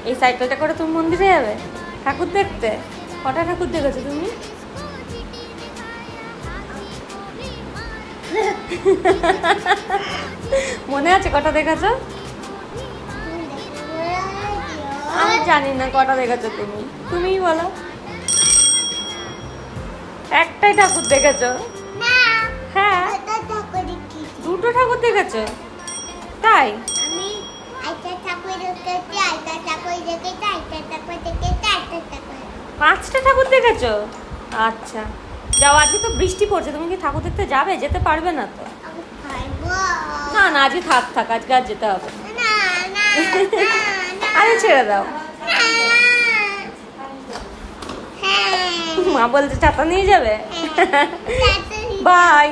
এই সাইকেলটা করে তুমি মন্দিরে যাবে ঠাকুর দেখতে? কটা ঠাকুর দেখেছো তুমি? মনে আছে কটা দেখেছো? আমি জানি না কটা দেখেছো তুমি, তুমিই বলো। একটাই ঠাকুর দেখেছো? হ্যাঁ, দুটো ঠাকুর দেখেছো? তাই? পাঁচটা ঠাকুর দেখেছো? আচ্ছা, যাও। আজকে তো বৃষ্টি পড়ছে, তুমি কি ঠাকুর দেখতে যাবে? যেতে পারবে না তো। না না, আজকে থাক, আজকে আর যেতে হবে না। আরে ছেড়ে দাও। মা বলছে ছাতা নিয়ে যাবে। বাই।